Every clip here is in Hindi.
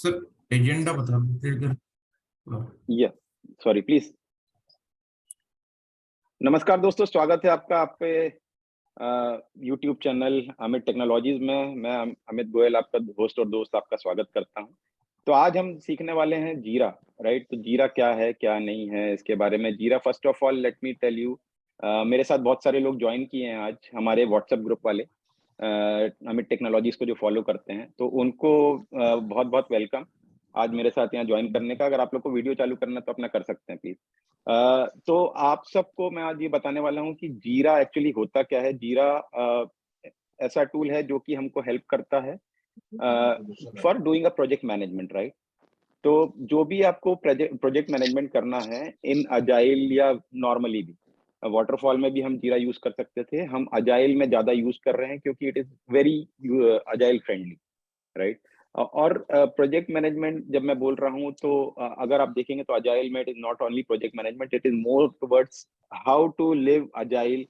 सर एजेंडा बता देते अगर। या सॉरी प्लीज। नमस्कार दोस्तों, स्वागत है आपका आपके यूट्यूब चैनल अमित टेक्नोलॉजीज में। मैं अमित गोयल, आपका होस्ट और दोस्त, आपका स्वागत करता हूं। तो आज हम सीखने वाले हैं जीरा, राइट। तो जीरा क्या है क्या नहीं है इसके बारे में। Jira first of all let me tell you, मेरे साथ बहुत सारे लोग ज्वाइन किए हैं आज हमारे व्हाट्सएप ग्रुप वाले, अमित टेक्नोलॉजीज को जो फॉलो करते हैं, तो उनको बहुत बहुत वेलकम आज मेरे साथ यहाँ ज्वाइन करने का। अगर आप लोग को वीडियो चालू करना है तो अपना कर सकते हैं प्लीज। तो आप सबको मैं आज ये बताने वाला हूँ कि जीरा एक्चुअली होता क्या है। जीरा ऐसा टूल है जो कि हमको हेल्प करता है for doing a project management, right. तो जो भी आपको प्रोजेक्ट मैनेजमेंट करना है इन अजाइल या नॉर्मली भी, वाटरफॉल में भी हम जीरा यूज कर सकते थे, हम अजाइल में ज्यादा यूज कर रहे हैं क्योंकि it is very agile friendly, right. और प्रोजेक्ट मैनेजमेंट जब मैं बोल रहा हूँ तो अगर आप देखेंगे तो अजाइल में it is not only project management, it is more towards how to live agile,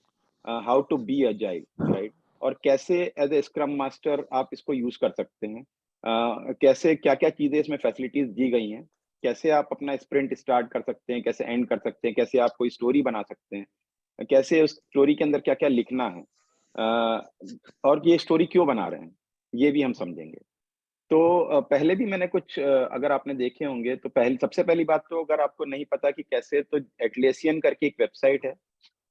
how to be agile, right. और कैसे एज ए स्क्रम मास्टर आप इसको यूज कर सकते हैं, कैसे क्या क्या चीजें इसमें फैसिलिटीज दी गई हैं, कैसे आप अपना स्प्रिंट स्टार्ट कर सकते हैं, कैसे एंड कर सकते हैं, कैसे आप कोई स्टोरी बना सकते हैं, कैसे उस स्टोरी के अंदर क्या क्या लिखना है, और ये स्टोरी क्यों बना रहे हैं, ये भी हम समझेंगे। तो पहले भी मैंने कुछ अगर आपने देखे होंगे तो सबसे पहली बात, तो अगर आपको नहीं पता कि कैसे, तो एटलेसियन करके एक वेबसाइट है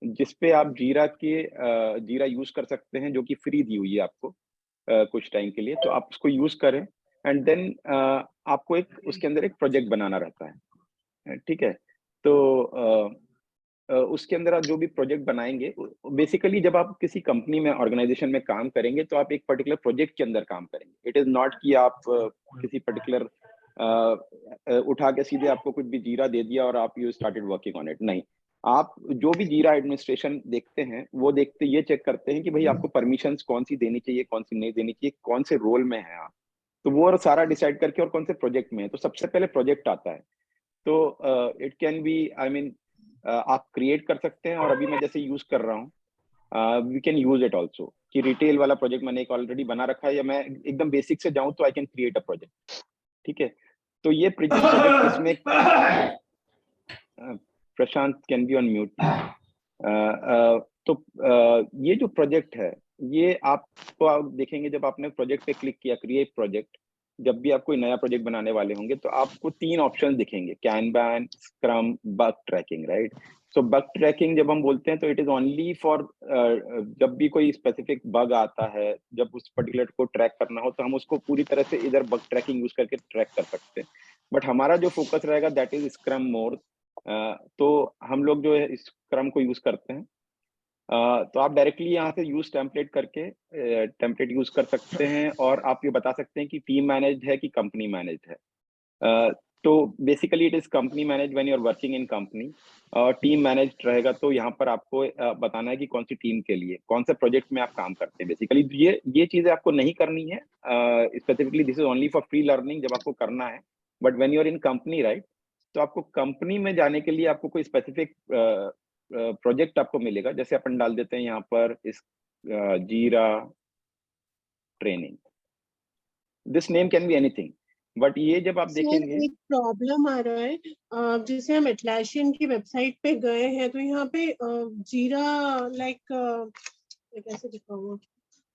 जिसपे आप जीरा यूज कर सकते हैं, जो कि फ्री दी हुई है आपको कुछ टाइम के लिए। तो आप उसको यूज करें एंड देन आपको एक उसके अंदर एक प्रोजेक्ट बनाना रहता है, ठीक है। तो उसके अंदर आप जो भी प्रोजेक्ट बनाएंगे, बेसिकली जब आप किसी कंपनी में, ऑर्गेनाइजेशन में काम करेंगे तो आप एक पर्टिकुलर प्रोजेक्ट के अंदर काम करेंगे। इट इज नॉट कि आप किसी पर्टिकुलर उठा के सीधे आपको कुछ भी जीरा दे दिया और आप you started working on it, नहीं। आप जो भी जीरा एडमिनिस्ट्रेशन देखते हैं वो देखते ये चेक करते हैं कि भाई आपको परमिशंस कौन सी देनी चाहिए, कौन सी नहीं देनी चाहिए, कौन से रोल में है आप, तो वो सारा डिसाइड करके, और कौन से प्रोजेक्ट में है। तो सबसे पहले प्रोजेक्ट आता है। तो it can be, I mean, आप क्रिएट कर सकते हैं, और अभी मैं जैसे यूज कर रहा हूँ, we can use it also, कि रिटेल वाला प्रोजेक्ट मैंने एक ऑलरेडी बना रखा है, या मैं एकदम बेसिक से जाऊं तो I can create a project, ठीक है। तो ये प्रोजेक्ट इसमें Prashant can be on mute please. तो ये जो प्रोजेक्ट है, ये आपको, आप देखेंगे जब आपने प्रोजेक्ट पे क्लिक किया, क्रिएट प्रोजेक्ट, जब भी आप कोई नया प्रोजेक्ट बनाने वाले होंगे तो आपको 3 ऑप्शन दिखेंगे, कैनबान, स्क्रम, बग ट्रैकिंग, राइट। सो बग ट्रैकिंग जब हम बोलते हैं तो इट इज ओनली फॉर, जब भी कोई स्पेसिफिक बग आता है, जब उस पर्टिकुलर को ट्रैक करना हो, तो हम उसको पूरी तरह से इधर बग ट्रैकिंग यूज करके ट्रैक कर सकते हैं। बट हमारा जो फोकस रहेगा दैट इज स्क्रम मोर। तो हम लोग जो है स्क्रम को यूज करते हैं। तो आप डायरेक्टली यहाँ से यूज टेम्पलेट करके टेम्पलेट यूज कर सकते हैं, और आप ये बता सकते हैं कि टीम मैनेज्ड है कि कंपनी मैनेज्ड है। तो basically it is company manage when you are working in company, और टीम मैनेज्ड रहेगा तो यहाँ पर आपको बताना है कि कौन सी टीम के लिए, कौन से प्रोजेक्ट में आप काम करते हैं। बेसिकली ये चीजें आपको नहीं करनी है specifically, this is only for free learning जब आपको करना है। But when you are in company, right, तो आपको कंपनी में जाने के लिए आपको कोई स्पेसिफिक प्रोजेक्ट आपको मिलेगा। जैसे अपन डाल देते हैं यहाँ पर इस जीरा training, this name can be anything, but ये जब आप देखेंगे, एक प्रॉब्लम आ रहा है। जैसे हम एटलासियन की वेबसाइट पे गए हैं तो यहाँ पे जीरा लाइक कैसे दिखाऊंगा,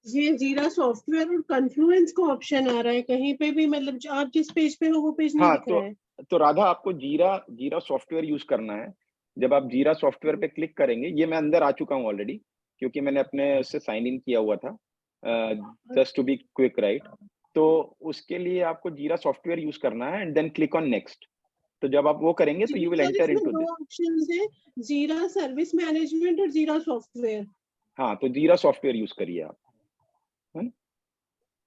ये जीरा सॉफ्टवेयर और कन्फ्लुएंस का ऑप्शन आ रहा है कहीं पे भी, मतलब आप जिस पेज पे हो वो पेज नहीं हाँ, दिख रहा है। तो राधा आपको जीरा सॉफ्टवेयर यूज करना है। जब आप जीरा सॉफ्टवेयर पे क्लिक करेंगे, ये मैं अंदर आ चुका हूँ ऑलरेडी, क्योंकि मैंने अपने उससे साइन इन किया हुआ था, just to be quick, right. तो उसके लिए आपको जीरा सॉफ्टवेयर यूज करना है and then click on next. तो जब आप वो करेंगे तो यू विल एंटर इसमें इनटू 2 दिस। ऑप्शंस है, जीरा सर्विस मैनेजमेंट और जीरा सॉफ्टवेयर। हाँ, तो जीरा सॉफ्टवेयर यूज करिए आप, है ना?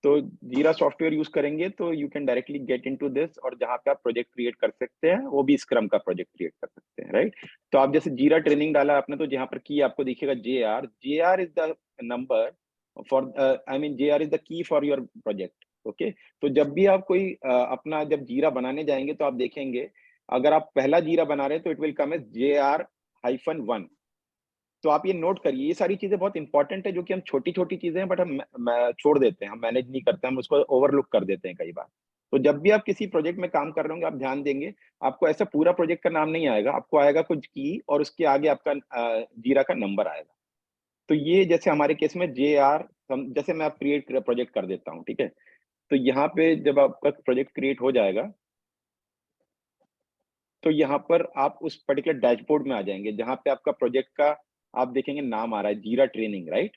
तो जीरा सॉफ्टवेयर यूज करेंगे तो you can directly get into this, और जहां पे आप प्रोजेक्ट क्रिएट कर सकते हैं वो भी स्क्रम का प्रोजेक्ट क्रिएट कर सकते हैं, राइट। तो आप जैसे जीरा ट्रेनिंग डाला आपने, तो जहां पर की आपको दिखेगा जे are is the number for, I mean J are is the key for your project, okay. तो जब भी आप कोई अपना जब जीरा बनाने जाएंगे तो आप देखेंगे, अगर आप पहला जीरा बना रहे हैं तो it will come as JR-1। तो आप ये नोट करिए, ये सारी चीजें बहुत इंपॉर्टेंट है, जो कि हम छोटी छोटी चीजें हैं, बट हम छोड़ देते हैं, हम मैनेज नहीं करते, हम उसको ओवरलुक कर देते हैं कई बार। तो जब भी आप किसी प्रोजेक्ट में काम कर रहे होंगे, आप ध्यान देंगे, आपको ऐसा पूरा प्रोजेक्ट का नाम नहीं आएगा, आपको आएगा कुछ की और उसके आगे आपका जीरा का नंबर आएगा। तो ये जैसे हमारे केस में JR, हम जैसे मैं आप क्रिएट प्रोजेक्ट कर देता हूँ, ठीक है। तो यहाँ पे जब आपका प्रोजेक्ट क्रिएट हो जाएगा, तो यहाँ पर आप उस पर्टिकुलर डैशबोर्ड में आ जाएंगे, जहाँ पे आपका प्रोजेक्ट का आप देखेंगे नाम आ रहा है, जीरा ट्रेनिंग, राइट।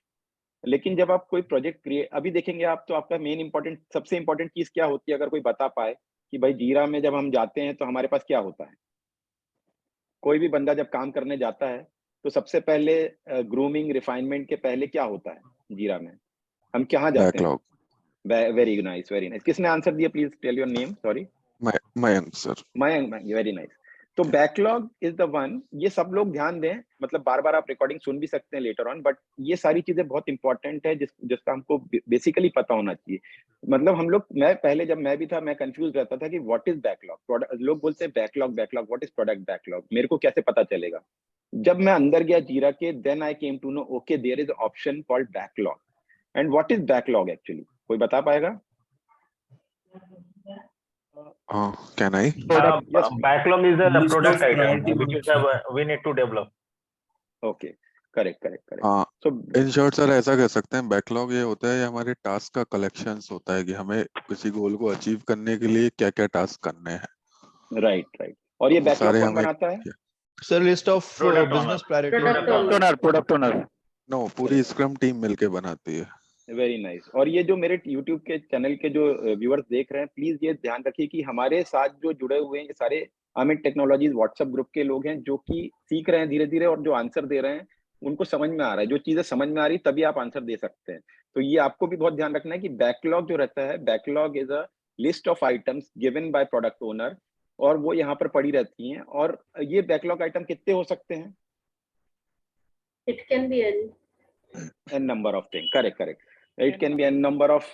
लेकिन जब आप कोई प्रोजेक्ट क्रिएट अभी देखेंगे आप, तो आपका मेन इंपॉर्टेंट, सबसे इंपॉर्टेंट चीज क्या होती है, अगर कोई बता पाए कि भाई जीरा में जब हम जाते हैं तो हमारे पास क्या होता है। कोई भी बंदा जब काम करने जाता है तो सबसे पहले ग्रूमिंग रिफाइनमेंट के पहले क्या होता है जीरा में, हम कहाँ जाते हैं। Backlog. Very nice, very nice. किसने आंसर दिया, please tell your name, sorry. Mayank sir. Mayank, very nice. तो बैकलॉग इज द वन, ये सब लोग ध्यान दें, मतलब बार बार आप रिकॉर्डिंग सुन भी सकते हैं लेटर ऑन, बट ये सारी चीजें बहुत इंपॉर्टेंट है जिसका हमको बेसिकली पता होना चाहिए। मतलब हम लोग, मैं पहले जब मैं भी था, मैं कंफ्यूज रहता था कि व्हाट इज बैकलॉग। लोग बोलते हैं backlog backlog, what is product backlog, मेरे को कैसे पता चलेगा। जब मैं अंदर गया जीरा के, then I came to know, okay there is option called backlog. And what is backlog actually, कोई बता पाएगा? Can I? Yes, please. Backlog is a List of product item priority which is works. we need to develop. Okay, correct correct correct. हाँ, सो इन शॉर्ट सर ऐसा कह सकते हैं, बैकलॉग ये होता है, ये हमारे टास्क का कलेक्शंस होता है कि हमें किसी गोल को अचीव करने के लिए क्या क्या टास्क करने हैं। Right right. और ये वो बैकलॉग सारे कौन हमें बनाता है? Sir list of Product business owner. Priority. Product owner. No, पूरी स्क्रम टीम मिलके बनाती है। Very nice. और ये जो मेरे यूट्यूब के चैनल के जो व्यूअर्स देख रहे हैं, प्लीज ये ध्यान रखिए कि हमारे साथ जो जुड़े हुए हैं, ये सारे अमित टेक्नोलॉजीज व्हाट्सएप ग्रुप के लोग हैं, जो कि सीख रहे हैं धीरे धीरे, और जो आंसर दे रहे हैं उनको समझ में आ रहा है। जो चीजें समझ में आ रही, तभी आप आंसर दे सकते हैं। तो ये आपको भी बहुत ध्यान रखना है कि बैकलॉग जो रहता है, backlog is a list of items given by product owner, और वो यहाँ पर पड़ी रहती हैं। और ये बैकलॉग आइटम कितने हो सकते हैं? It can be any. n number of things, correct correct, it can be n number of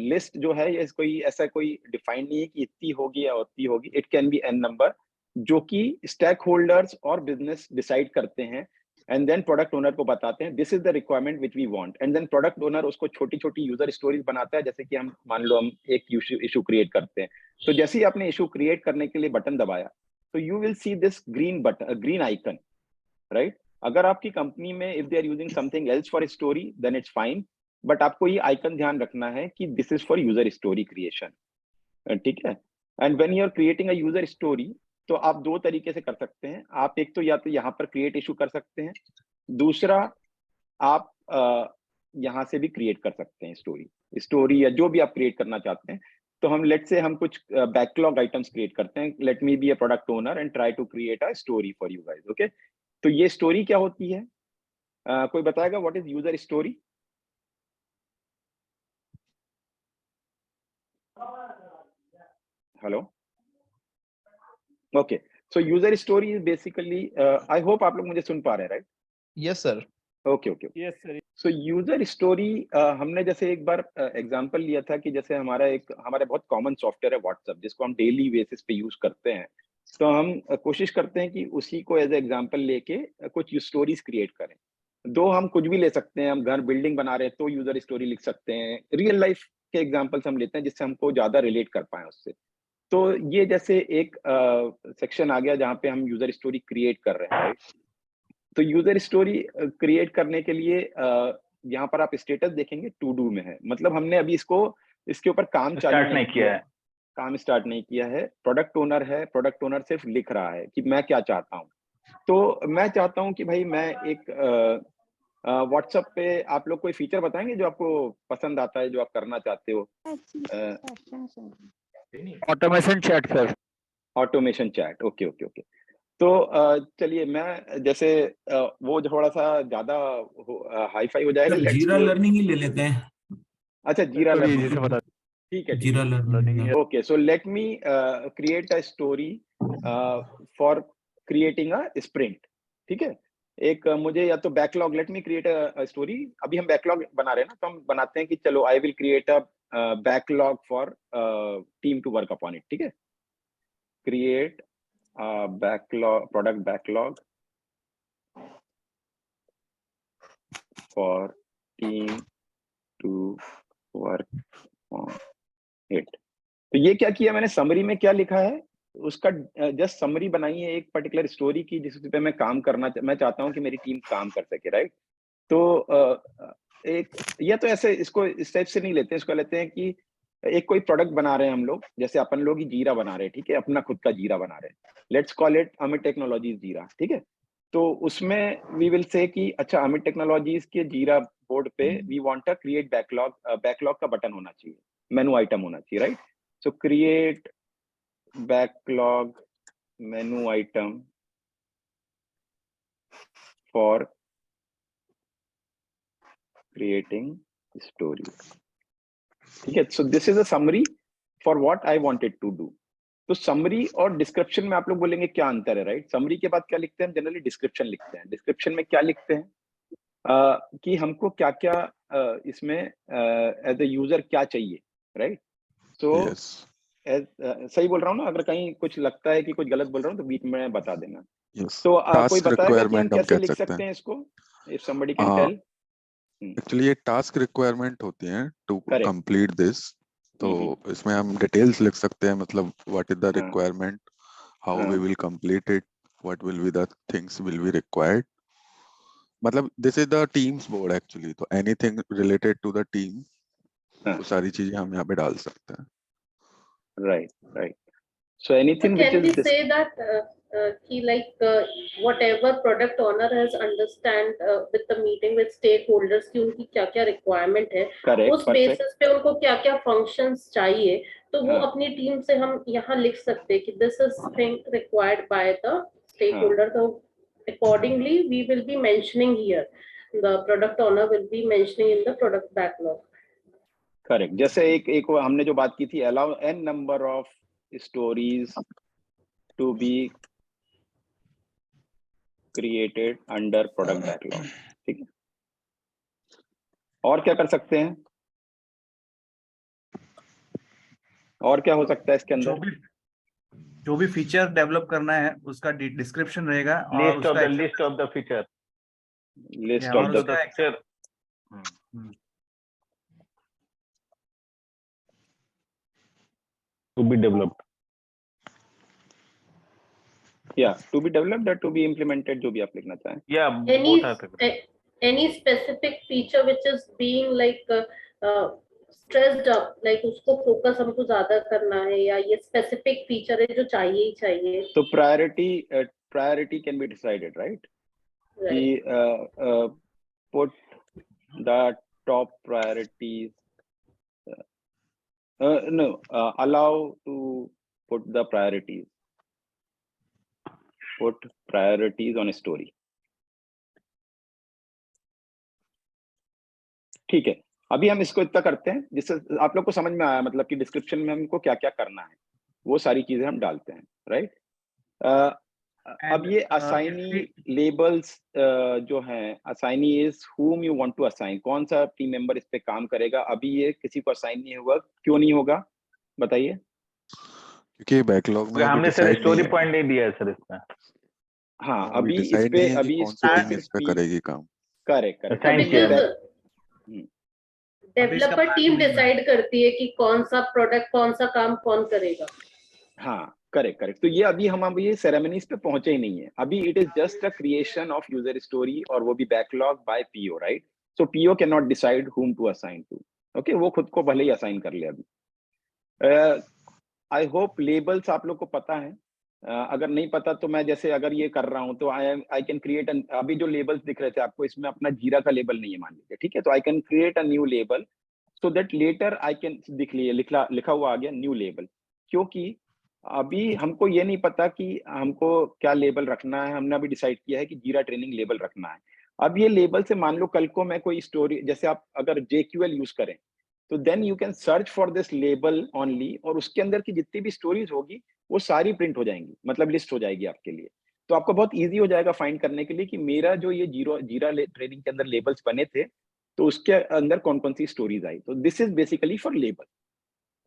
list जो है, ये कोई ऐसा कोई डिफाइन नहीं है कि इतनी होगी या उतनी होगी, it can be n number, जो कि स्टेक होल्डर्स और बिजनेस डिसाइड करते हैं, एंड देन प्रोडक्ट ओनर को बताते हैं this is the requirement which we want, and then product owner उसको छोटी छोटी यूजर स्टोरीज बनाता है। जैसे कि हम मान लो हम एक इशू क्रिएट करते हैं, तो जैसे ही आपने इशू क्रिएट करने के लिए बटन दबाया, तो you will see this green button, green icon, right. अगर आपकी कंपनी में if they are using something else for story, then it's fine, but आपको ये आइकन ध्यान रखना है कि this is for user story creation, ठीक है। And when you are creating a user story, तो आप दो तरीके से कर सकते हैं। आप एक तो या तो यहाँ पर क्रिएट इशू कर सकते हैं, दूसरा आप यहाँ से भी क्रिएट कर सकते हैं स्टोरी या जो भी आप क्रिएट करना चाहते हैं। तो हम लेट से हम कुछ बैकलॉग आइटम्स क्रिएट करते हैं। Let me be a product owner and try to create a story for you guys, okay. तो ये स्टोरी क्या होती है? कोई बताएगा what is user story? Hello, okay. So user story is basically, I hope आप लोग मुझे सुन पा रहे हैं, right? Yes sir. Okay okay. Yes, sir. So user story, हमने जैसे एक बार एग्जांपल लिया था कि जैसे हमारा बहुत कॉमन सॉफ्टवेयर है व्हाट्सएप, जिसको हम डेली बेसिस पे यूज करते हैं। तो हम कोशिश करते हैं कि उसी को एज एग्जांपल लेके कुछ स्टोरीज क्रिएट करें। दो हम कुछ भी ले सकते हैं, हम घर बिल्डिंग बना रहे हैं तो यूजर स्टोरी लिख सकते हैं, रियल लाइफ के एग्जांपल्स हम लेते हैं जिससे हमको ज्यादा रिलेट कर पाए उससे। तो ये जैसे एक सेक्शन आ गया जहाँ पे हम यूजर स्टोरी क्रिएट कर रहे हैं, राइट। तो यूजर स्टोरी क्रिएट करने के लिए यहाँ पर आप स्टेटस देखेंगे टू डू में है, मतलब हमने अभी इसके ऊपर काम चालू Start नहीं किया है. काम स्टार्ट नहीं किया है। प्रोडक्ट ओनर है, प्रोडक्ट ओनर सिर्फ लिख रहा है कि मैं क्या चाहता हूँ। तो मैं चाहता हूँ कि भाई मैं एक व्हाट्सएप पे आप लोग कोई फीचर बताएंगे जो आपको पसंद आता है, जो आप करना चाहते हो। Automation chat, sir. Automation chat, okay okay okay. तो चलिए, मैं जैसे वो थोड़ा सा ज्यादा हाई फाई हो जाएगा। सर लेट्स जीरा गो। लर्निंग ही ले लेते हैं। अच्छा, जीरा तो ये लर्निंग, जैसे बता ठीक है ठीक जीरा है। Learning. Okay, so let me create a story for creating a sprint, ठीक है। एक मुझे या तो backlog, let me create a story. अभी हम बैकलॉग बना रहे हैं ना, तो हम बनाते हैं कि चलो I will create a backlog for team to work upon it, ठीक है। Create backlog, product backlog for team to work on it. तो ये क्या किया मैंने, समरी में क्या लिखा है उसका जस्ट समरी बनाई है एक पर्टिकुलर स्टोरी की, जिस पे मैं काम करना मैं चाहता हूँ कि मेरी टीम काम कर सके, राइट। तो एक या तो ऐसे इसको इस टाइप से नहीं लेते हैं, इसको लेते हैं कि एक कोई प्रोडक्ट बना रहे हैं हम लोग, जैसे अपन लोग ही जीरा बना रहे हैं, ठीक है, अपना खुद का जीरा बना रहे हैं, let's call it Amit technologies जीरा, ठीक है। तो उसमें वी विल से कि अच्छा अमित टेक्नोलॉजीज के जीरा बोर्ड पे we want to create backlog, backlog का बटन होना चाहिए, मेनू आइटम होना चाहिए, right. So create backlog menu item for creating story, ठीक है। So this is a summary for what I wanted to do. तो समरी और डिस्क्रिप्शन में आप लोग बोलेंगे क्या अंतर है, राइट। समरी के बाद क्या लिखते हैं, जनरली डिस्क्रिप्शन लिखते हैं। डिस्क्रिप्शन में क्या लिखते हैं कि हमको क्या क्या इसमें एज ए यूजर क्या चाहिए, राइट। सो यस, सही बोल रहा हूँ ना, अगर कहीं कुछ लगता है कि कुछ गलत बोल रहा हूँ तो बीच में बता देना। यस, तो कोई टास्क बताएगा कि हम रिक्वायरमेंट हम कैसे कह लिख सकते सकते हैं। हैं इसको, इफ समबडी कैन हाँ, टेल। एक्चुअली ये टास्क रिक्वायरमेंट होती हैं टू करेक्ट। Complete this. तो इसमें हम डिटेल्स लिख सकते हैं, मतलब व्हाट इज द हाँ रिक्वायरमेंट, हाउ वी हाँ will complete it, what will be the things will be required. मतलब this is the team's board actually, तो anything related to the team, हाँ, वो सारी चीजें हम यहाँ पे डाल सकते हैं। Right right. So So anything which can we is this, say that whatever product owner has understand with the meeting with stakeholders कि उनकी क्या क्या requirement है, करेक्ट, उस परफेक्ट। basis पे उनको क्या क्या functions चाहिए, तो वो हाँ अपनी टीम से हम यहाँ लिख सकते हैं कि this is thing required by the stakeholder, तो accordingly we will be mentioning here, the product owner will be mentioning in the product backlog. Correct. जैसे एक वो हमने जो बात की थी, allow an number of stories to be created under product backlog, ठीक है। और क्या कर सकते हैं, और क्या हो सकता है इसके अंदर? जो भी फीचर डेवलप करना है उसका डिस्क्रिप्शन रहेगा और लिस्ट ऑफ उसका the list of the feature, list और ऑफ द उसका फीचर टू बी डेवलप्ड, या टू बी डेवलप्ड या टू बी इम्प्लीमेंटेड, जो भी आप लिखना चाहें। या any both are any specific feature which is being stressed up, like उसको फोकस हमको ज्यादा करना है, या ये स्पेसिफिक फीचर है जो चाहिए ही चाहिए, तो priority can be decided, right, कि right? Put the top priorities, no, allow to put the priorities, put priorities on a story, ठीक है। अभी हम इसको इतना करते हैं जिससे आप लोग को समझ में आया, मतलब कि डिस्क्रिप्शन में हमको क्या क्या करना है वो सारी चीजें हम डालते हैं, राइट। अब ये असाइनी लेबल्स जो हैं, assignee is whom you want to assign, कौन सा टीम मेंबर इस पे काम करेगा। अभी ये किसी को असाइन नहीं हुआ, क्यों नहीं होगा बताइए? क्योंकि बैकलॉग में अभी हमने सर डिसाइड नहीं स्टोरी है। पॉइंट नहीं दिया है सर इसमें। हाँ, अभी अभी इस डिसाइड पे नहीं है कि अभी कौन सी टीम इस पे स्पेसिफिक, करेगी काम। Correct correct. Assign अभी किया है। Because डेवलपर टीम डिसाइड करती है कि कौन सा प्रोडक्ट कौन सा काम कौन करेगा। हाँ, करेक्ट करेक्ट। तो ये अभी ये सेरेमनीज पे पहुंचे ही नहीं है, अभी it is just a creation of user story, और वो भी backlog by PO, right. So PO can not decide whom to assign to, okay, वो खुद को भले ही असाइन कर ले। अभी आई होप लेबल्स आप लोग को पता है, अगर नहीं पता तो मैं जैसे अगर ये कर रहा हूँ तो आई कैन क्रिएट एन, अभी जो लेबल्स दिख रहे थे आपको इसमें अपना जीरा का लेबल नहीं है मान लीजिए, ठीक है। तो I can create a new label so that later I can दिख लिए लिखा हुआ आ गया न्यू लेबल, क्योंकि अभी हमको ये नहीं पता कि हमको क्या लेबल रखना है। हमने अभी डिसाइड किया है कि जीरा ट्रेनिंग लेबल रखना है। अब ये लेबल से मान लो कल को मैं कोई स्टोरी, जैसे आप अगर JQL यूज करें तो then you can search for this label only, और उसके अंदर की जितनी भी स्टोरीज होगी वो सारी प्रिंट हो जाएंगी, मतलब लिस्ट हो जाएगी आपके लिए। तो आपको बहुत इजी हो जाएगा फाइंड करने के लिए कि मेरा जो ये जीरा ट्रेनिंग के अंदर लेबल्स बने थे तो उसके अंदर कौन कौन सी स्टोरीज आई। तो this is basically for label,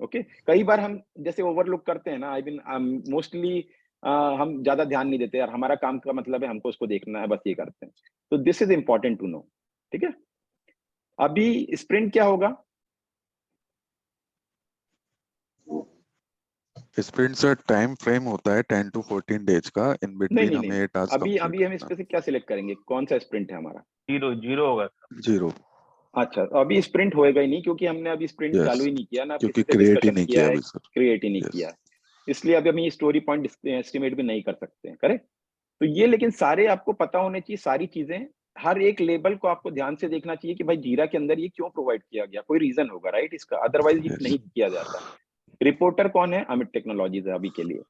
okay. कई बार हम जैसे ओवरलुक करते हैं ना, आई मीन मोस्टली हम ज्यादा ध्यान नहीं देते यार, हमारा काम का मतलब है हमको उसको देखना है, बस ये करते हैं। तो this is important to know, ठीक है। अभी स्प्रिंट क्या होगा? स्प्रिंट सर टाइम फ्रेम होता है 10 to 14 डेज का, इन नहीं बिटवीन नहीं हमें नहीं, ये टास्क अभी कंप्लीट अभी हम इस करना पे से क्या सिलेक्ट करेंगे, कौन सा स्प्रिंट है हमारा? जीरो जीरो होगा सर। है। 0। अच्छा, तो अभी स्प्रिंट होएगा ही नहीं, क्योंकि हमने अभी स्प्रिंट यस, चालू ही नहीं किया ना, क्योंकि किसी से क्रिएट ही डिस्कशन नहीं किया किया है, अभी सर। क्रिएट ही नहीं यस किया है, इसलिए अभी हम ये स्टोरी पॉइंट एस्टिमेट भी नहीं कर सकते हैं, करेक्ट? तो ये लेकिन सारे आपको पता होने चाहिए, सारी चीजें, हर एक लेबल को आपको ध्यान से देखना चाहिए कि भाई जीरा के अंदर ये क्यों प्रोवाइड किया गया, कोई रीजन होगा राइट इसका, अदरवाइज ये यस नहीं किया जाता। रिपोर्टर कौन है? अमित टेक्नोलॉजीज है अभी के लिए।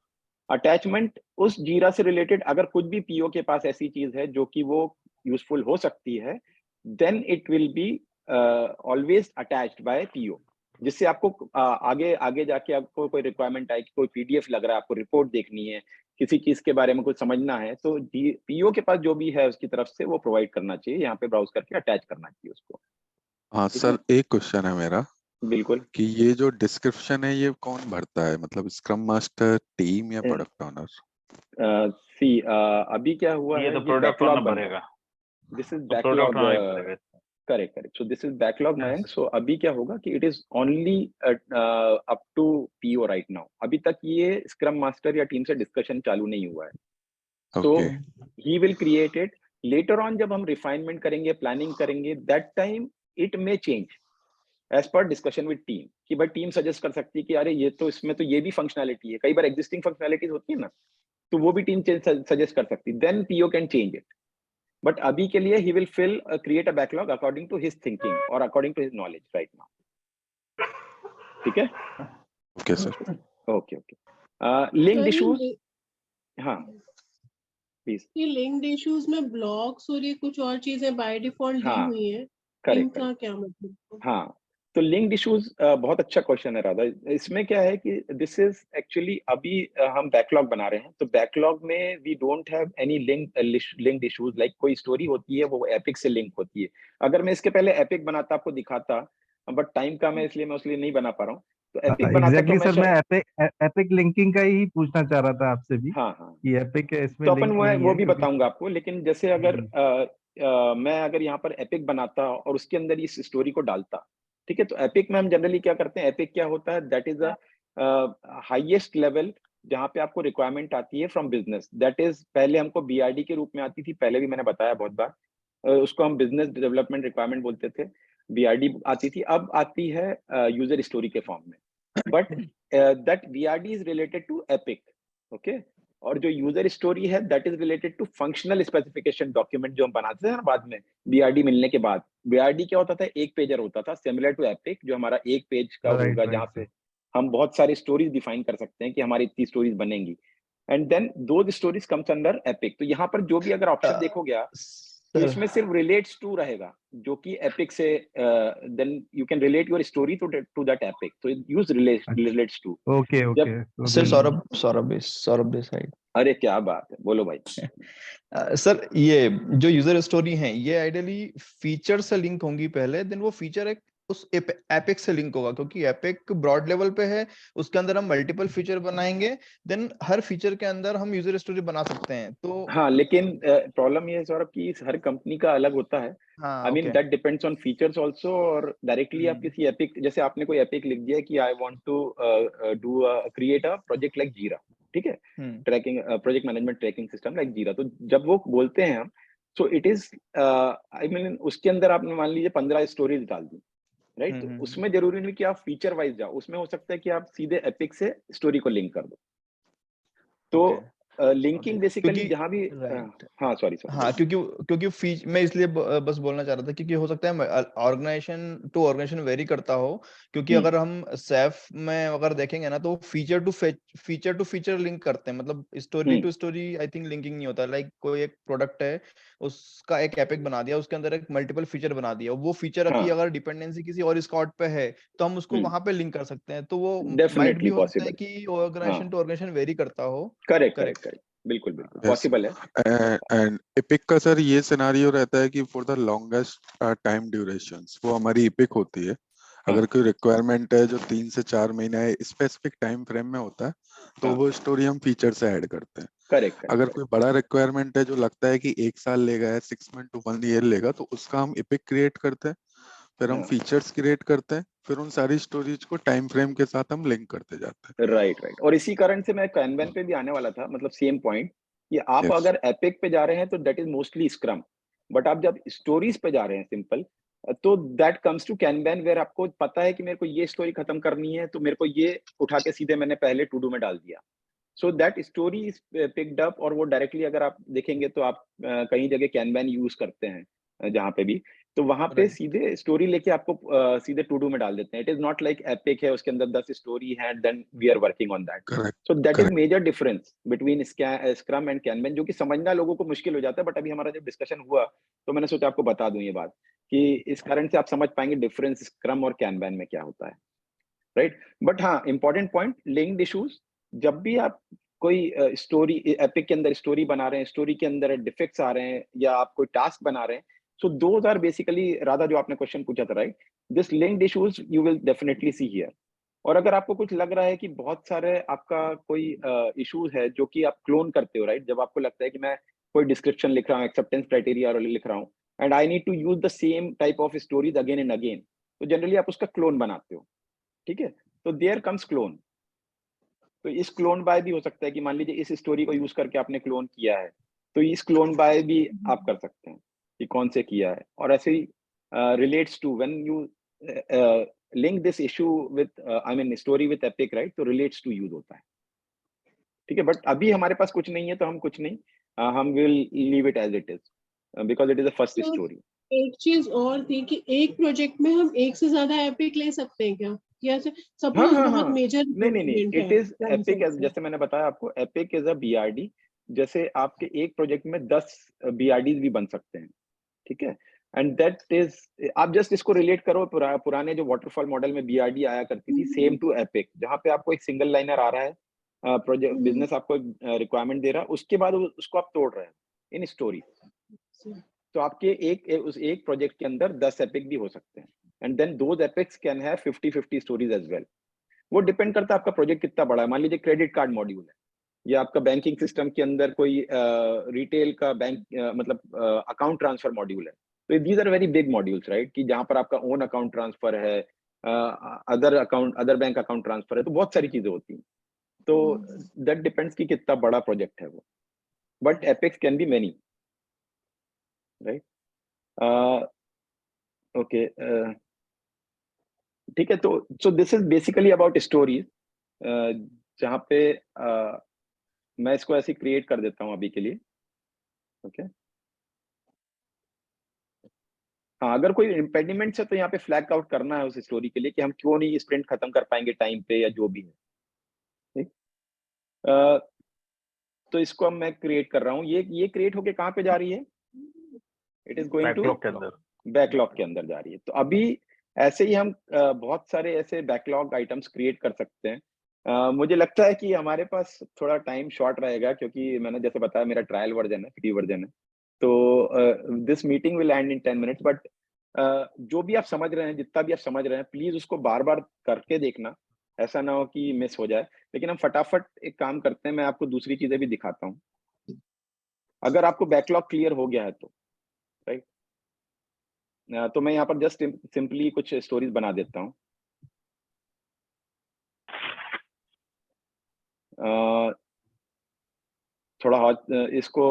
अटैचमेंट उस जीरा से रिलेटेड अगर कुछ भी पीओ के पास ऐसी चीज है जो कि वो यूजफुल हो सकती है, then it will be always attached by PO, जिससे आपको आगे आगे जाके आपको कोई रिक्वायरमेंट आए, कोई पीडीएफ लग रहा है, आपको रिपोर्ट देखनी है, किसी चीज के बारे में कुछ समझना है, तो पीओ के पास जो भी है उसकी तरफ से वो प्रोवाइड करना चाहिए, यहाँ पे ब्राउज करके अटैच करना चाहिए उसको। हाँ ठीक है, सर, एक क्वेश्चन है मेरा बिल्कुल। कि ये जो डिस्क्रिप्शन है ये कौन भरता है, मतलब स्क्रम मास्टर, टीम या प्रोडक्ट ओनर? सी अभी क्या हुआ ये है, तो ये प्रोडक्ट बैकलॉग ओनर बन रहा भरेगा, है, दिस इज तो प्रोडक्ट बैकलॉग। ओनर ही भरेगा। Correct correct, so this is backlog Mayank. So अभी क्या होगा कि it is only up to PO right now, अभी तक ये स्क्रम मास्टर या टीम से डिस्कशन चालू नहीं हुआ है। So okay he will create it later on, जब हम रिफाइनमेंट करेंगे, प्लानिंग करेंगे, that time it may change as per discussion with team, कि भाई टीम सजेस्ट कर सकती है कि अरे ये तो, इसमें तो ये भी फंक्शनैलिटी है, कई बार एग्जिस्टिंग फंक्शनैलिटीज होती है ना, तो वो भी टीम सजेस्ट कर सकती है, then PO can change it. But अभी के लिए he will fill create a backlog according to his thinking और according to his knowledge right now. ठीक है, okay sir. Okay okay. Linked sir issues, हाँ प्लीज। ये लिंक्ड इश्यूज में ब्लॉक्स और ये कुछ और चीजें बाय डिफॉल्ट दी हाँ हुई हैं, करेक्ट इनका करेक्ट, क्या मतलब? हाँ। तो लिंक्ड इश्यूज बहुत अच्छा क्वेश्चन है राधा। इसमें क्या है कि दिस इज एक्चुअली अभी हम बैकलॉग बना रहे हैं, तो बैकलॉग में we don't have any linked issues, like कोई स्टोरी होती है वो एपिक से लिंक होती है। अगर मैं इसके पहले एपिक बनाता आपको दिखाता, बट टाइम कम है इसलिए मैं उसलिए नहीं बना पा रहा हूँ, तो एपिक बनाता तो एग्जैक्टली मैं सर, मैं एपिक लिंकिंग का ही पूछना चाह रहा था आपसे भी हाँ हाँ, कि एपिक इसमें तो अपन लिंक नहीं वो है भी क्योंकि बताऊंगा आपको, लेकिन जैसे अगर जी मैं अगर यहाँ पर एपिक बनाता और उसके अंदर इस स्टोरी को डालता, ठीक है, तो एपिक में हम जनरली क्या करते हैं, एपिक क्या होता है, that is a highest level जहाँ पे आपको रिक्वायरमेंट आती है फ्रॉम बिजनेस, दैट इज पहले हमको बीआरडी के रूप में आती थी, पहले भी मैंने बताया बहुत बार, उसको हम बिजनेस डेवलपमेंट रिक्वायरमेंट बोलते थे, बीआरडी आती थी, अब आती है यूजर स्टोरी के फॉर्म में, but that BRD is related to epic, okay. और जो यूजर स्टोरी है that is related to functional specification document जो हम बनाते हैं ना बाद में, बीआरडी मिलने के बाद। बीआरडी क्या होता था, एक पेजर होता था, सिमिलर टू एपिक, जो हमारा एक पेज का राइट होगा, राइट जहाँ सर पे हम बहुत सारी स्टोरीज डिफाइन कर सकते हैं कि हमारी इतनी स्टोरीज बनेंगी, एंड देन दो स्टोरीज कम्स अंडर एपिक। तो यहाँ पर जो भी अगर ऑप्शन देखोगे आप, तो सर इसमें सिर्फ रिलेट्स टू रहेगा, जो कि एपिक से, then you can relate your story to that epic, तो यूज अच्छा रिलेट्स टू। ओके जब, ओके तो sir then Saurabh this side। अरे क्या बात है, बोलो भाई। सर ये जो यूजर स्टोरी हैं ये आइडियली फीचर से लिंक होंगी पहले, देन वो फीचर एक उस एपिक से लिंक होगा, क्योंकि एपिक ब्रॉड लेवल पे है, उसके अंदर हम मल्टीपल फीचर बनाएंगे, देन हर फीचर के अंदर हम यूजर स्टोरी बना सकते हैं। तो हाँ, लेकिन प्रॉब्लम ये है सौरभ कि हर कंपनी का अलग होता है, हाँ I mean okay that depends on features also, और डायरेक्टली आप किसी एपिक, जैसे आपने कोई एपिक लिख दिया कि I want to do create a project like Jira, ठीक है, tracking project management tracking system like Jira, तो जब वो बोलते हैं हम, so it is, I mean उसके अंदर आपने मान लीजिए 15 स्टोरीज डाल दी, राइट, तो उसमें जरूरी नहीं कि आप फीचर वाइज जाओ, उसमें हो सकता है कि आप सीधे एपिक से स्टोरी को लिंक कर दो। ओके तो लिंकिंग बेसिकली क्योंकि जहां भी राइट हाँ सॉरी सॉरी हाँ, क्योंकि मैं इसलिए बस बोलना चाह रहा था क्योंकि हो सकता है ऑर्गेनाइजेशन टू ऑर्गेनाइजेशन वेरी करता हो, क्योंकि अगर हम सैफ में अगर देखेंगे ना तो फीचर टू फीचर लिंक करते हैं, मतलब story to story I think linking नहीं होता। लाइक कोई एक प्रोडक्ट है, उसका एक एपिक बना दिया, उसके अंदर एक मल्टीपल फीचर बना दिया, वो फीचर की हाँ अगर डिपेंडेंसी किसी और स्कॉट पे है तो हम उसको वहां पे लिंक कर सकते हैं। तो वो माइट भी डेफिनेटली हो सकता है पॉसिबल, कि हाँ ऑर्गेनाइजेशन टू ऑर्गेनाइजेशन वेरी करता हो। Correct correct correct. करेक्ट, बिल्कुल बिल्कुल यस पॉसिबल है। एंड एपिक का सर ये सिनारियो रहता है कि for the longest time durations वो हमारी एपिक होती है। हाँ अगर कोई रिक्वायरमेंट है जो 3 से 4 महीना स्पेसिफिक टाइम फ्रेम में होता है तो हाँ वो स्टोरी हम फीचर से ऐड करते हैं। करेक्ट करेक्ट अगर करेक्ट, कोई बड़ा रिक्वायरमेंट है जो लगता है कि 1 साल लेगा या 6 मंथ to 1 year लेगा तो उसका हम एपिक क्रिएट करते हैं। फिर हम हाँ। फीचर्स क्रिएट करते हैं, फिर उन सारी स्टोरीज को टाइम फ्रेम के साथ हम लिंक करते जाते हैं। राइट। और इसी कारण से मैं कैनवन पे भी आने वाला था, मतलब सेम पॉइंट कि आप Yes. अगर एपिक पे जा रहे हैं तो that is mostly scrum, but आप जब स्टोरीज पे जा रहे हैं सिंपल, तो दैट कम्स टू कैनवन, वेयर आपको पता है कि मेरे को ये स्टोरी खत्म करनी है, तो मेरे को ये उठा के सीधे मैंने पहले टू डू में डाल दिया, so that story is picked up. और वो डायरेक्टली अगर आप देखेंगे तो आप कई जगह कैनवन यूज करते हैं, जहाँ पे भी, तो वहां पे Right. सीधे स्टोरी लेके आपको सीधे टू डू में डाल देते हैं। It is not like epic है उसके अंदर 10 स्टोरी है, then we are working on that. Correct. So that is Correct. Major difference between scrum and Kanban, जो कि समझना लोगों को मुश्किल हो जाता है, बट अभी हमारा जब डिस्कशन हुआ तो मैंने सोचा आपको बता दूं ये बात, कि इस कारण से आप समझ पाएंगे डिफरेंस स्क्रम और कैनवन में क्या होता है, राइट। बट हाँ, इंपॉर्टेंट पॉइंट, लिंक्ड इश्यूज। जब भी आप कोई स्टोरी एपिक के अंदर स्टोरी बना रहे हैं, स्टोरी के अंदर डिफेक्ट्स आ रहे हैं, या आप कोई टास्क बना रहे हैं, so those are basically, Radha जो आपने क्वेश्चन पूछा था, right, this linked issues you will definitely see here. और अगर आपको कुछ लग रहा है कि बहुत सारे आपका कोई इश्यूज है जो कि आप क्लोन करते हो, राइट, जब आपको लगता है कि मैं कोई डिस्क्रिप्शन लिख रहा हूँ, एक्सेप्टेंस क्राइटेरिया लिख रहा हूँ, and I need to use the same type of stories again and again, तो जनरली आप उसका क्लोन बनाते हो, ठीक है। तो देयर कम्स क्लोन। तो इस क्लोन बाय भी हो सकता है कि मान लीजिए इस स्टोरी को यूज करके आपने क्लोन किया है, तो इस क्लोन बाय भी आप कर सकते हैं कि कौन से किया है। और ऐसे ही relates to when you link this issue with I mean story with epic, right, तो रिलेट्स टू यूज होता है, ठीक है। बट अभी हमारे पास कुछ नहीं है, तो हम कुछ नहीं, हम will leave it as it is, because it is the first So, story. एक चीज और थी कि एक प्रोजेक्ट में हम एक से ज्यादा एपिक ले सकते हैं क्या, या हाँ सपोज हाँ बहुत हाँ, मेजर नहीं, इट इज एपिक, जैसे मैंने बताया आपको, एपिक इज अ बीआरडी। जैसे आपके एक प्रोजेक्ट में 10 बीआरडीज भी बन सकते हैं, ठीक है। एंड दैट इज, आप जस्ट इसको रिलेट करो पुराने जो वाटरफॉल मॉडल में बीआरडी आया करती थी, सेम टू एपिक, जहाँ पे आपको एक सिंगल लाइनर आ रहा है, प्रोजेक्ट बिजनेस आपको एक रिक्वायरमेंट दे रहा है, उसके बाद उसको आप तोड़ रहे हैं इन स्टोरी। तो आपके उस एक प्रोजेक्ट के अंदर 10 एपिक भी हो सकते हैं, and then those epics can have 50-50 stories as well. वो डिपेंड करता है आपका प्रोजेक्ट कितना बड़ा है। मान लीजिए क्रेडिट कार्ड मॉड्यूल है, या आपका बैंकिंग सिस्टम के अंदर कोई रिटेल का बैंक मतलब अकाउंट ट्रांसफर मॉड्यूल है, तो these are very big modules, right, कि जहां पर आपका ओन अकाउंट ट्रांसफर है, अदर बैंक अकाउंट ट्रांसफर है, तो बहुत सारी चीजें होती हैं। तो दैट डिपेंड्स कि कितना बड़ा प्रोजेक्ट है वो, but epics can be many, right. Okay, ठीक है। तो so this is basically about stories, जहाँ पे मैं इसको ऐसे क्रिएट कर देता हूँ अभी के लिए, ओके। हाँ, अगर कोई इम्पेडिमेंट्स है तो यहाँ पे फ्लैग आउट करना है उस स्टोरी के लिए कि हम क्यों नहीं स्प्रिंट खत्म कर पाएंगे टाइम पे, या जो भी है, ठीक। तो इसको अब मैं क्रिएट कर रहा हूँ, ये क्रिएट होके कहाँ पे जा रही है, it is going to backlog के अंदर। बैकलॉग के अंदर जा रही है। तो अभी ऐसे ही हम बहुत सारे ऐसे बैकलॉग आइटम्स क्रिएट कर सकते हैं। मुझे लगता है कि हमारे पास थोड़ा टाइम शॉर्ट रहेगा, क्योंकि मैंने जैसे बताया मेरा ट्रायल वर्जन है, फ्री वर्जन है, तो this meeting will and in 10 minutes. But जो भी आप समझ रहे हैं, जितना भी आप समझ रहे हैं, प्लीज उसको बार बार करके देखना, ऐसा ना हो कि मिस हो जाए। लेकिन हम फटाफट एक काम करते हैं, मैं आपको दूसरी चीजें भी दिखाता हूँ, अगर आपको बैकलॉग क्लियर हो गया है तो, राइट। तो मैं यहाँ पर जस्ट सिंपली कुछ स्टोरीज बना देता हूँ। थोड़ा इसको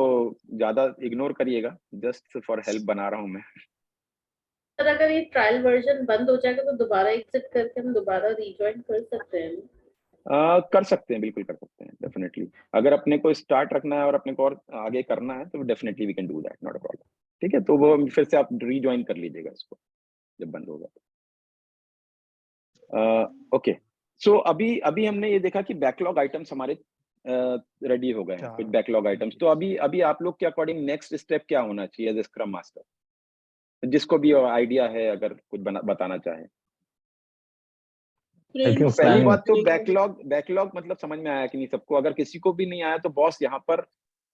ज्यादा इग्नोर करिएगा, जस्ट फॉर हेल्प बना रहा हूँ मैं। सर अगर ये ट्रायल वर्जन बंद हो जाएगा तो दोबारा एग्जिट करके हम दोबारा रीजॉइन कर सकते हैं? कर सकते हैं, बिल्कुल कर सकते हैं, डेफिनेटली। अगर अपने को स्टार्ट रखना है और अपने को और आगे करना है तो definitely we can do that, not a problem, ठीक है। तो वो फिर से आप रीजॉइन कर लीजिएगा इसको जब बंद होगा। ओके, सो अभी अभी हमने ये देखा कि बैकलॉग आइटम्स हमारे रेडी हो गए हैं, कुछ बैकलॉग आइटम्स। तो अभी आप लोग के अकॉर्डिंग नेक्स्ट स्टेप क्या होना चाहिए एज ए स्क्रम मास्टर, जिसको भी आइडिया है, अगर कुछ बताना चाहे। देखिए, पहली planning। बात तो बैकलॉग मतलब समझ में आया कि नहीं सबको? अगर किसी को भी नहीं आया तो बॉस यहाँ पर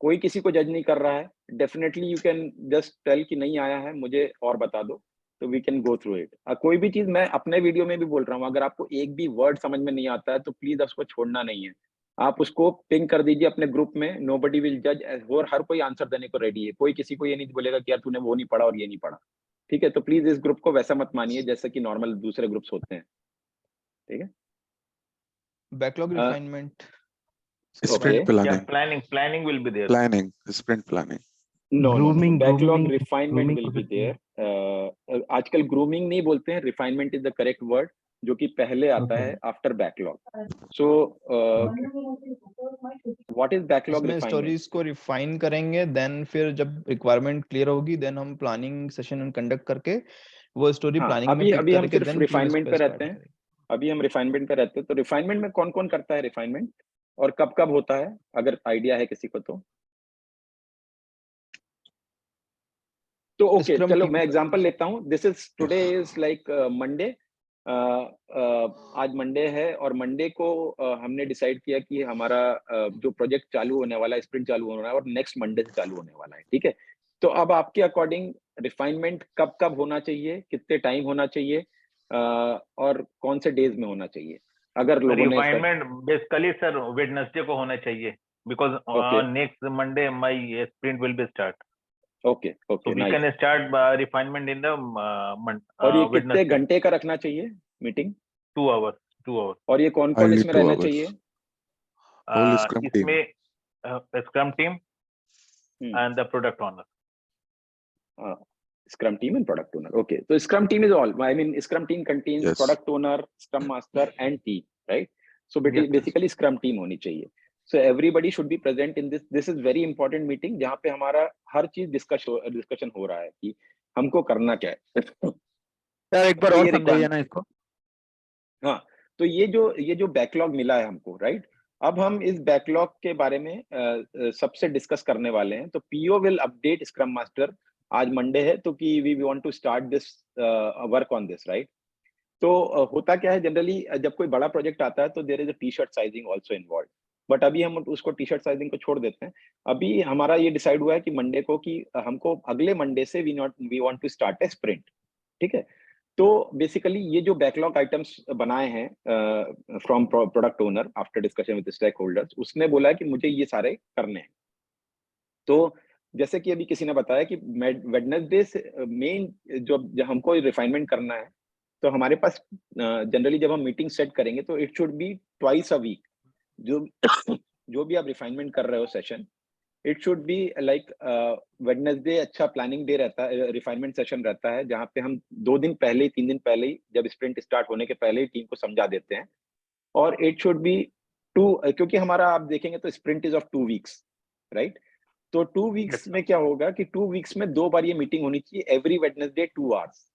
कोई किसी को जज नहीं कर रहा है, definitely you can just tell कि नहीं आया है, मुझे और बता दो, तो we can go through it. कोई भी चीज मैं अपने वीडियो में भी बोल रहा हूँ, अगर आपको एक भी वर्ड समझ में नहीं आता है तो प्लीज उसको छोड़ना नहीं है, आप उसको पिंग कर दीजिए अपने ग्रुप में, नोबडी विल जज, और हर कोई आंसर देने को रेडी है। कोई किसी को ये नहीं बोलेगा कि यार तूने वो नहीं पढ़ा और ये नहीं पढ़ा, ठीक है, तो प्लीज इस ग्रुप को वैसा मत मानिए जैसे कि नॉर्मल दूसरे ग्रुप्स होते हैं, ठीक है। Backlog refinement, Sprint Okay. Yeah, planning, planning will be there. planning, sprint planning. No, Grooming, backlog grooming, refinement grooming will हो be सकती है। there. आजकल grooming नहीं बोलते हैं, refinement is the correct word, जो कि पहले आता Okay. है after backlog. So what is backlog इसमें refinement? स्टोरीज को रिफाइन करेंगे, देन फिर जब रिक्वायरमेंट क्लियर होगी देन हम प्लानिंग सेशन कंडक्ट करके वो स्टोरी हाँ, प्लानिंग में अभी पिक अभी हम करके सिर्फ देन रिफाइनमेंट पे रहते हैं, अभी हम रिफाइनमेंट पे रहते हैं। तो रिफाइनमेंट में कौन कौन करता है रिफाइनमेंट, और कब कब होता है, अगर आइडिया है किसी को तो ओके Scrum चलो team मैं का एग्जांपल लेता हूँ। This is today is like Monday, आज मंडे है और मंडे को हमने डिसाइड किया कि हमारा जो प्रोजेक्ट चालू होने वाला है, स्प्रिंट चालू होने वाला है और नेक्स्ट मंडे से चालू होने वाला है, ठीक है। तो अब आपके अकॉर्डिंग रिफाइनमेंट कब कब होना चाहिए, कितने टाइम होना चाहिए, और कौन से डेज में होना चाहिए, अगर लोगों ने रिफाइनमेंट बेसिकली सर वेडनेसडे को होना चाहिए, because next Monday my sprint will be start, okay so okay we nice. can start refinement in the और ये कितने Wednesday. घंटे का रखना चाहिए मीटिंग, 2 hours 2 hours. और ये कौन कौन Hardly इसमें 2 रहना hours. चाहिए? Whole Scrum team. इसमें Scrum team and the product owner. Scrum team and product owner. Okay, so Scrum team is all. I mean, Scrum team contains Yes. product owner, Scrum master, and team, right? So Yes, basically, Scrum team होनी चाहिए. So everybody should be present in this. This is very important meeting जहाँ पे हमारा हर चीज डिस्कशन हो रहा है कि हमको करना क्या है। सर एक बार तो और ये समझाइए ना इसको। हाँ, तो ये जो बैकलॉग मिला है हमको, राइट, अब हम इस बैकलॉग के बारे में सबसे डिस्कस करने वाले हैं। तो PO will update scrum master, आज मंडे है तो कि we want to start this work on this, right. तो होता क्या है जनरली जब कोई बड़ा प्रोजेक्ट आता है तो there is a T shirt sizing also involve, but अभी हम उसको टी शर्ट साइजिंग को छोड़ देते हैं। अभी हमारा ये डिसाइड हुआ है कि मंडे को कि हमको अगले मंडे से we want to start a sprint, ठीक है। तो बेसिकली ये जो बैकलॉग आइटम्स बनाए हैं from product owner after discussion with stakeholders, उसने बोला है कि मुझे ये सारे करने हैं। तो जैसे कि अभी किसी ने बताया कि वेडनेसडे से मेन जो हमको रिफाइनमेंट करना है, तो हमारे पास जनरली जब हम मीटिंग सेट करेंगे तो it should be twice a week. जो भी आप रिफाइनमेंट कर रहे हो session, it should be like Wednesday अच्छा प्लानिंग डे रहता है, रिफाइनमेंट सेशन रहता है जहाँ पे हम 2 दिन पहले 3 दिन पहले ही, जब स्प्रिंट स्टार्ट होने के पहले ही टीम को समझा देते हैं। और इट शुड बी क्योंकि हमारा आप देखेंगे तो sprint is of 2 weeks, right. तो 2 वीक्स में क्या होगा कि 2 वीक्स में 2 बार ये मीटिंग होनी चाहिए, एवरी वेडनेसडे 2 आवर्स,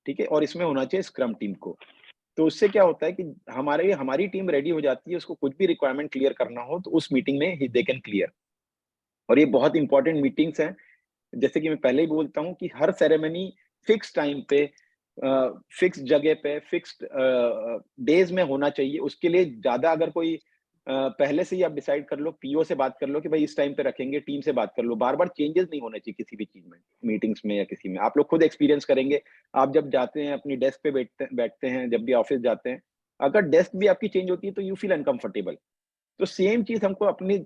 ठीक है। और इसमें होना चाहिए स्क्रम टीम को। तो उससे क्या होता है कि हमारी टीम रेडी हो जाती है, उसको कुछ भी रिक्वायरमेंट क्लियर करना हो तो उस मीटिंग में दे कैन क्लियर। और ये बहुत इंपॉर्टेंट मीटिंग्स हैं, जैसे कि मैं पहले ही बोलता हूँ कि हर सेरेमनी फिक्स टाइम पे, फिक्स जगह पे, फिक्स्ड डेज में होना चाहिए। उसके लिए ज्यादा अगर कोई पहले से ही आप डिसाइड कर लो, पीओ से बात कर लो कि भाई इस टाइम पे रखेंगे, टीम से बात कर लो। बार बार चेंजेस नहीं होने चाहिए किसी भी चीज में, मीटिंग्स में या किसी में। आप लोग खुद एक्सपीरियंस करेंगे, आप जब जाते हैं अपनी डेस्क पे बैठते हैं, जब भी ऑफिस जाते हैं, अगर डेस्क भी आपकी चेंज होती है तो यू फील अनकंफर्टेबल। तो सेम चीज हमको अपनी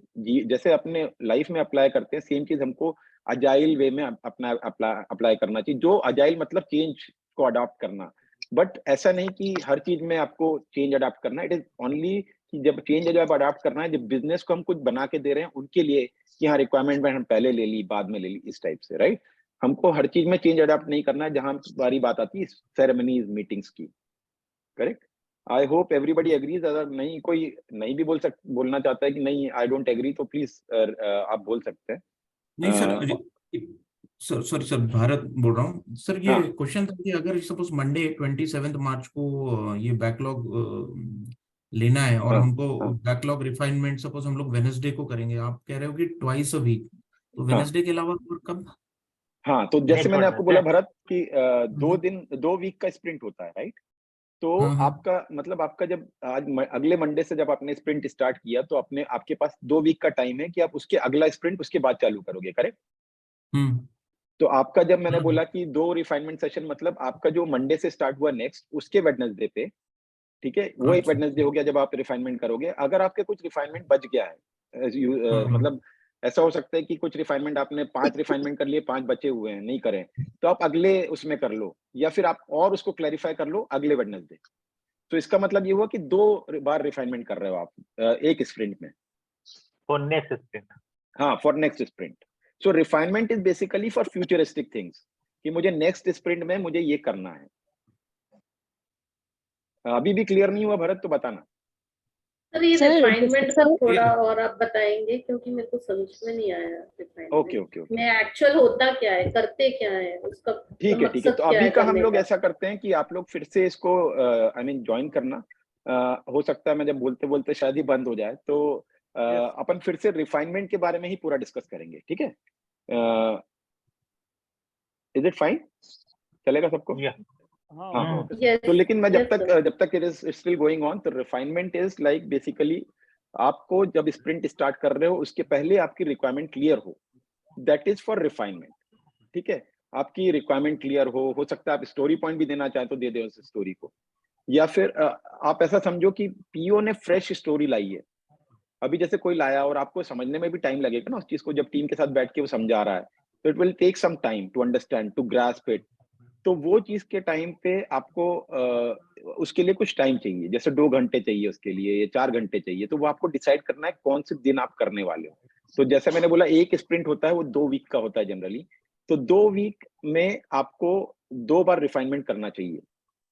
जैसे अपने लाइफ में अप्लाई करते हैं, सेम चीज हमको अजाइल वे में अपना अप्लाई करना चाहिए। जो अजाइल मतलब चेंज को अडॉप्ट करना, बट ऐसा नहीं कि हर चीज में आपको चेंज अडॉप्ट करना। इट इज ओनली कि जब चेंज जब अडॉप्ट करना है, जब बिजनेस को हम कुछ बना के दे रहे हैं उनके लिए कि हाँ रिक्वायरमेंट में हम पहले ले ली बाद में ले ली, इस टाइप से, राइट। हमको हर चीज में चेंज अडॉप्ट नहीं करना है जहां हमारी बात आती है सेरेमनीज मीटिंग्स की, correct. I hope everybody agrees. अगर नहीं कोई नहीं भी बोलना चाहता है कि नहीं आई डोंट एग्री, तो प्लीज आप बोल सकते हैं। नहीं सर, सॉरी सर, भारत बोल रहा हूँ सर। ये हाँ। क्वेश्चन था कि अगर सपोज मंडे 27 मार्च को ये बैकलॉग लेना है और हाँ, हमको हाँ, बैकलॉग रिफाइनमेंट सपोज हम लोग वेडनेसडे को करेंगे, आप कह रहे हो कि ट्वाइस अ वीक, तो हाँ, वेडनेसडे के अलावा और कब? हाँ। तो जैसे मैंने आपको बोला भरत कि 2 वीक का स्प्रिंट होता है, राइट। तो हाँ। आपका मतलब आपका जब अगले मंडे से जब आपने स्प्रिंट स्टार्ट किया तो आपके पास 2 वीक का टाइम है कि आप उसके अगला स्प्रिंट उसके बाद चालू करोगे, करेक्ट। तो आपका जब मैंने बोला कि 2 रिफाइनमेंट सेशन, मतलब आपका जो मंडे से स्टार्ट हुआ नेक्स्ट उसके वेडनेसडे पे, ठीक है, वो एक वेडनेसडे हो गया जब आप रिफाइनमेंट करोगे। अगर आपके कुछ रिफाइनमेंट बच गया है, मतलब ऐसा हो सकता है कि कुछ रिफाइनमेंट आपने 5 रिफाइनमेंट कर लिए, 5 बचे हुए हैं, नहीं करें, तो आप अगले उसमें कर लो, या फिर आप और उसको क्लैरिफाई कर लो अगले वेडनेसडे। तो इसका मतलब ये हुआ कि 2 बार रिफाइनमेंट कर रहे हो आप एक स्प्रिंट में। For next sprint. हाँ, for next sprint. So refinement is basically for futuristic things, कि मुझे नेक्स्ट स्प्रिंट में मुझे ये करना है। अभी भी क्लियर नहीं हुआ भरत, तो बताना। सर ये सर, रिफाइनमेंट को सर, थोड़ा और आप बताएंगे, क्योंकि मेरे को समझ में नहीं आया रिफाइनमेंट ओके ओके ओके, में एक्चुअल होता क्या है, करते क्या है, उसका ठीक है ठीक है। मकसद तो क्या अभी है का हम करने लोग का? ऐसा करते हैं कि आप लोग फिर से इसको आई मीन ज्वाइन करना। हो सकता है मैं जब बोलते बोलते शायद ही बंद हो जाए, तो अपन फिर से रिफाइनमेंट के बारे में ही पूरा डिस्कस करेंगे, ठीक है? Is it fine? चलेगा सबको? हाँ। Yes, तो लेकिन मैं yes, sir. जब तक it is still going on, तो रिफाइनमेंट इज लाइक बेसिकली आपको जब स्प्रिंट स्टार्ट कर रहे हो उसके पहले आपकी रिक्वायरमेंट क्लियर हो, दैट इज फॉर रिफाइनमेंट, ठीक है? आपकी रिक्वायरमेंट क्लियर हो सकता है आप स्टोरी पॉइंट भी देना चाहें तो दे दे उस स्टोरी को, या फिर आप ऐसा समझो कि पीओ ने फ्रेश स्टोरी लाई है। अभी जैसे कोई लाया और आपको समझने में भी टाइम लगेगा ना उस चीज को, जब टीम के साथ बैठ के वो समझा रहा है, तो it will take some time to understand, to grasp it. तो वो चीज के टाइम पे आपको उसके लिए कुछ टाइम चाहिए, जैसे 2 घंटे चाहिए उसके लिए, या 4 घंटे चाहिए, तो वो आपको डिसाइड करना है कौन से दिन आप करने वाले हो। तो जैसे मैंने बोला, एक स्प्रिंट होता है वो 2 वीक का होता है जनरली, तो 2 वीक में आपको 2 बार रिफाइनमेंट करना चाहिए,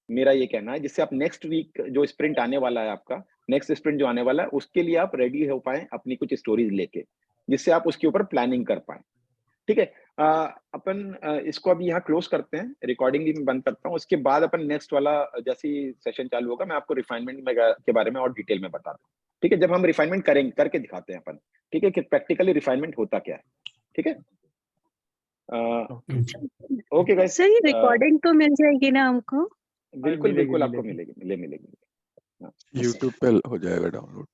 मेरा ये कहना है, जिससे आप नेक्स्ट वीक जो स्प्रिंट आने वाला है, आपका नेक्स्ट स्प्रिंट जो आने वाला है, उसके लिए आप रेडी हो पाए अपनी कुछ स्टोरीज लेके, जिससे आप उसके ऊपर प्लानिंग कर पाए, ठीक है? अपन इसको अभी यहाँ क्लोज करते हैं, रिकॉर्डिंग भी मैं बंद करता हूँ। उसके बाद अपन नेक्स्ट वाला जैसे ही सेशन चालू होगा, मैं आपको रिफाइनमेंट के बारे में और डिटेल में बताता हूँ, ठीक है? जब हम रिफाइनमेंट करेंगे, करके दिखाते हैं अपन, ठीक है, कि प्रैक्टिकली रिफाइनमेंट होता क्या है, ठीक है? ओके गाइस, सर ये रिकॉर्डिंग तो मिल जाएगी ना हमको? बिल्कुल बिल्कुल आपको मिलेगी, मिलेगी। यूट्यूब पे हो जाएगा डाउनलोड।